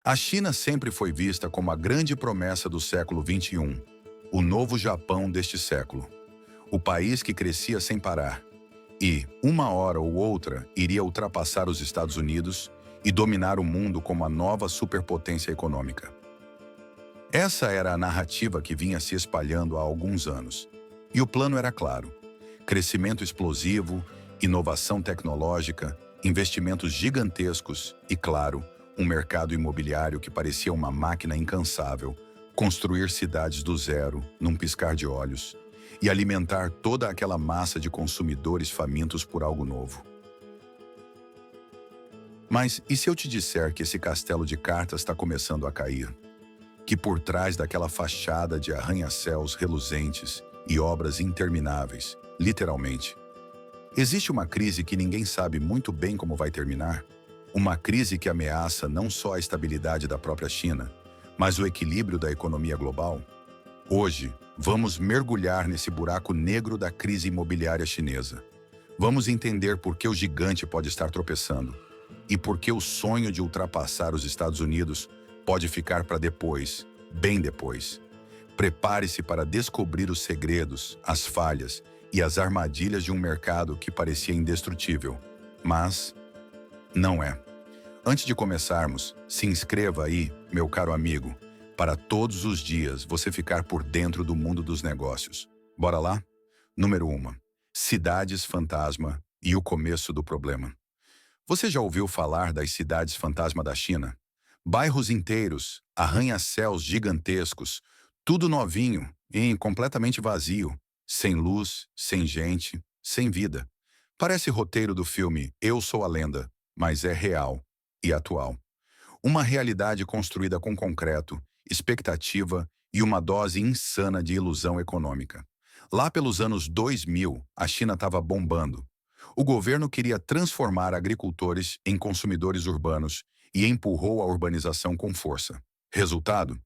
A China sempre foi vista como a grande promessa do século XXI, o novo Japão deste século. O país que crescia sem parar e, uma hora ou outra, iria ultrapassar os Estados Unidos e dominar o mundo como a nova superpotência econômica. Essa era a narrativa que vinha se espalhando há alguns anos. E o plano era claro: crescimento explosivo, inovação tecnológica, investimentos gigantescos e, claro, um mercado imobiliário que parecia uma máquina incansável, construir cidades do zero, num piscar de olhos, e alimentar toda aquela massa de consumidores famintos por algo novo. Mas e se eu te disser que esse castelo de cartas está começando a cair? Que por trás daquela fachada de arranha-céus reluzentes e obras intermináveis, literalmente, existe uma crise que ninguém sabe muito bem como vai terminar? Uma crise que ameaça não só a estabilidade da própria China, mas o equilíbrio da economia global? Hoje, vamos mergulhar nesse buraco negro da crise imobiliária chinesa. Vamos entender por que o gigante pode estar tropeçando e por que o sonho de ultrapassar os Estados Unidos pode ficar para depois, bem depois. Prepare-se para descobrir os segredos, as falhas e as armadilhas de um mercado que parecia indestrutível, mas não é. Antes de começarmos, se inscreva aí, meu caro amigo, para todos os dias você ficar por dentro do mundo dos negócios. Bora lá? Número 1. Cidades fantasma e o começo do problema. Você já ouviu falar das cidades fantasma da China? Bairros inteiros, arranha-céus gigantescos, tudo novinho e completamente vazio, sem luz, sem gente, sem vida. Parece roteiro do filme Eu Sou a Lenda, mas é real e atual. Uma realidade construída com concreto, expectativa e uma dose insana de ilusão econômica. Lá pelos anos 2000, a China estava bombando. O governo queria transformar agricultores em consumidores urbanos e empurrou a urbanização com força. Resultado?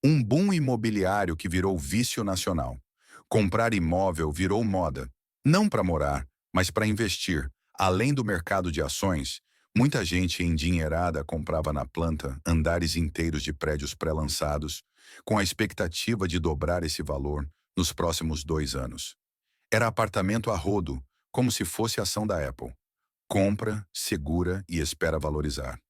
Um boom imobiliário que virou vício nacional. Comprar imóvel virou moda, não para morar, mas para investir. Além do mercado de ações, muita gente endinheirada comprava na planta andares inteiros de prédios pré-lançados, com a expectativa de dobrar esse valor nos próximos 2 anos. Era apartamento a rodo, como se fosse ação da Apple. Compra, segura e espera valorizar.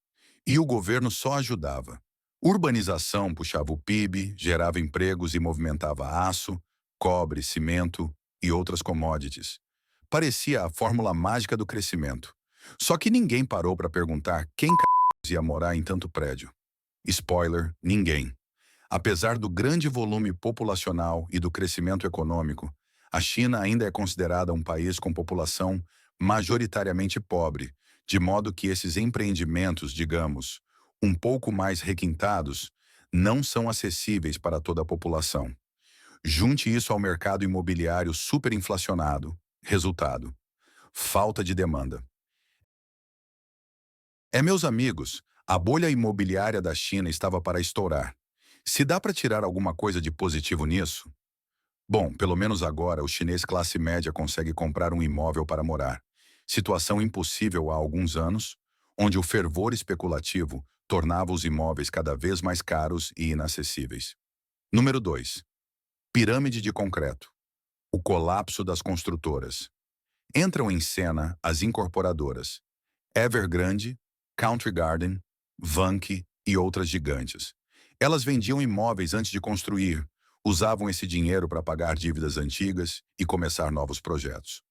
E o governo só ajudava. Urbanização puxava o PIB, gerava empregos e movimentava aço, cobre, cimento e outras commodities. Parecia a fórmula mágica do crescimento. Só que ninguém parou para perguntar quem ia morar em tanto prédio. Spoiler, ninguém. Apesar do grande volume populacional e do crescimento econômico, a China ainda é considerada um país com população majoritariamente pobre, de modo que esses empreendimentos, digamos, um pouco mais requintados, não são acessíveis para toda a população. Junte isso ao mercado imobiliário superinflacionado. Resultado: falta de demanda. Meus amigos, a bolha imobiliária da China estava para estourar. Se dá para tirar alguma coisa de positivo nisso? Bom, pelo menos agora o chinês classe média consegue comprar um imóvel para morar. Situação impossível há alguns anos, onde o fervor especulativo tornava os imóveis cada vez mais caros e inacessíveis. Número 2. Pirâmide de concreto. O colapso das construtoras. Entram em cena as incorporadoras Evergrande, Country Garden, Vanke e outras gigantes. Elas vendiam imóveis antes de construir, usavam esse dinheiro para pagar dívidas antigas e começar novos projetos.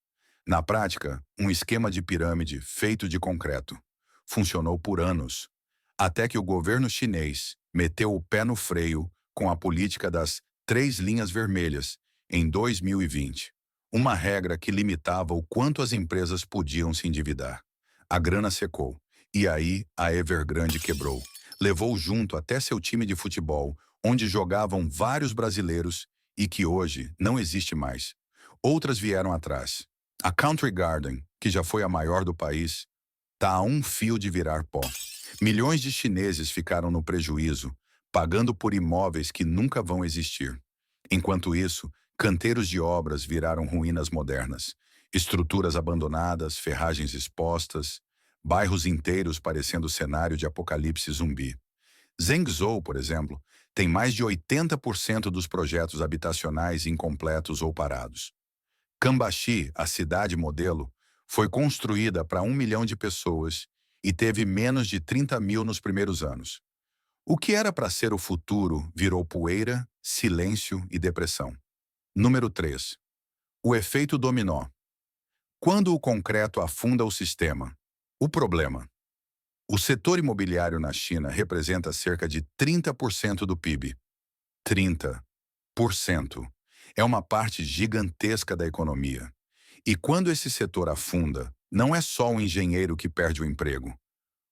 Na prática, um esquema de pirâmide feito de concreto. Funcionou por anos, até que o governo chinês meteu o pé no freio com a política das 3 linhas vermelhas em 2020, uma regra que limitava o quanto as empresas podiam se endividar. A grana secou, e aí a Evergrande quebrou. Levou junto até seu time de futebol, onde jogavam vários brasileiros e que hoje não existe mais. Outras vieram atrás. A Country Garden, que já foi a maior do país, está a um fio de virar pó. Milhões de chineses ficaram no prejuízo, pagando por imóveis que nunca vão existir. Enquanto isso, canteiros de obras viraram ruínas modernas. Estruturas abandonadas, ferragens expostas, bairros inteiros parecendo cenário de apocalipse zumbi. Zhengzhou, por exemplo, tem mais de 80% dos projetos habitacionais incompletos ou parados. Cambaxi, a cidade modelo, foi construída para 1 milhão de pessoas e teve menos de 30 mil nos primeiros anos. O que era para ser o futuro virou poeira, silêncio e depressão. Número 3. O efeito dominó. Quando o concreto afunda o sistema. O problema. O setor imobiliário na China representa cerca de 30% do PIB. 30%. É uma parte gigantesca da economia. E quando esse setor afunda, não é só o engenheiro que perde o emprego.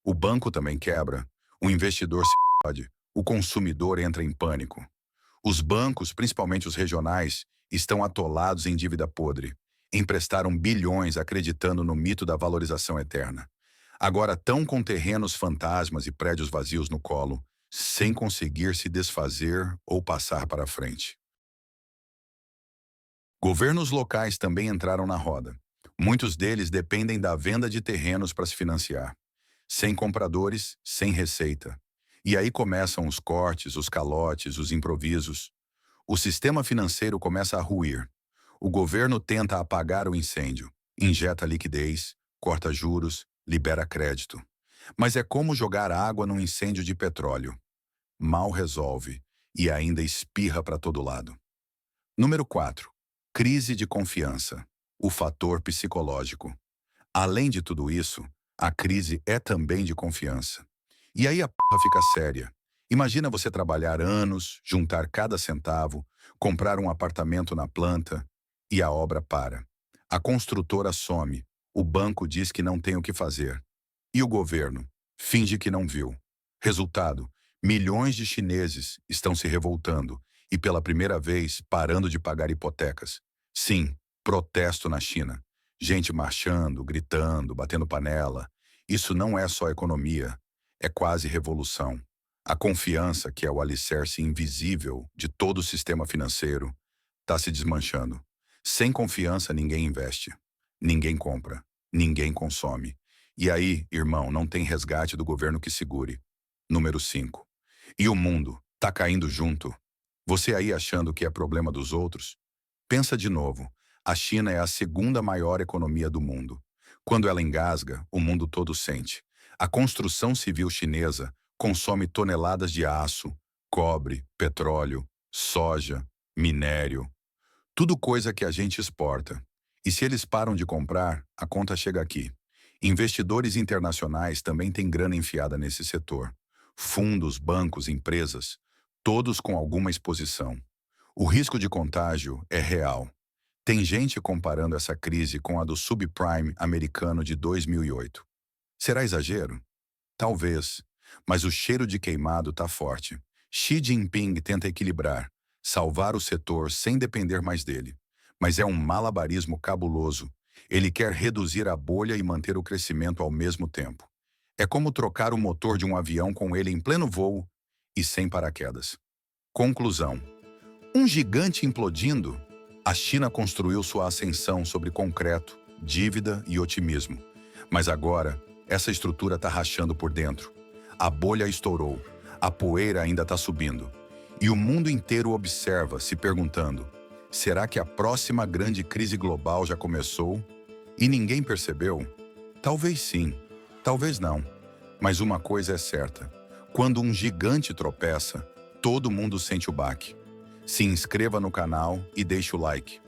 O banco também quebra, o investidor se fode, o consumidor entra em pânico. Os bancos, principalmente os regionais, estão atolados em dívida podre. Emprestaram bilhões acreditando no mito da valorização eterna. Agora estão com terrenos fantasmas e prédios vazios no colo, sem conseguir se desfazer ou passar para frente. Governos locais também entraram na roda. Muitos deles dependem da venda de terrenos para se financiar. Sem compradores, sem receita. E aí começam os cortes, os calotes, os improvisos. O sistema financeiro começa a ruir. O governo tenta apagar o incêndio, injeta liquidez, corta juros, libera crédito. Mas é como jogar água num incêndio de petróleo. Mal resolve e ainda espirra para todo lado. Número 4. Crise de confiança. O fator psicológico. Além de tudo isso, a crise é também de confiança. E aí a porra fica séria. Imagina você trabalhar anos, juntar cada centavo, comprar um apartamento na planta e a obra para. A construtora some, o banco diz que não tem o que fazer. E o governo finge que não viu. Resultado, milhões de chineses estão se revoltando e pela primeira vez parando de pagar hipotecas. Sim, protesto na China. Gente marchando, gritando, batendo panela. Isso não é só economia, é quase revolução. A confiança, que é o alicerce invisível de todo o sistema financeiro, está se desmanchando. Sem confiança, ninguém investe, ninguém compra, ninguém consome. E aí, irmão, não tem resgate do governo que segure. Número 5. E o mundo tá caindo junto. Você aí achando que é problema dos outros? Pensa de novo. A China é a segunda maior economia do mundo. Quando ela engasga, o mundo todo sente. A construção civil chinesa consome toneladas de aço, cobre, petróleo, soja, minério. Tudo coisa que a gente exporta. E se eles param de comprar, a conta chega aqui. Investidores internacionais também têm grana enfiada nesse setor. Fundos, bancos, empresas, todos com alguma exposição. O risco de contágio é real. Tem gente comparando essa crise com a do subprime americano de 2008. Será exagero? Talvez, mas o cheiro de queimado está forte. Xi Jinping tenta equilibrar, salvar o setor sem depender mais dele. Mas é um malabarismo cabuloso. Ele quer reduzir a bolha e manter o crescimento ao mesmo tempo. É como trocar o motor de um avião com ele em pleno voo e sem paraquedas. Conclusão. Um gigante implodindo? A China construiu sua ascensão sobre concreto, dívida e otimismo. Mas agora, essa estrutura está rachando por dentro. A bolha estourou, a poeira ainda está subindo. E o mundo inteiro observa, se perguntando: será que a próxima grande crise global já começou? E ninguém percebeu? Talvez sim, talvez não. Mas uma coisa é certa: quando um gigante tropeça, todo mundo sente o baque. Se inscreva no canal e deixe o like.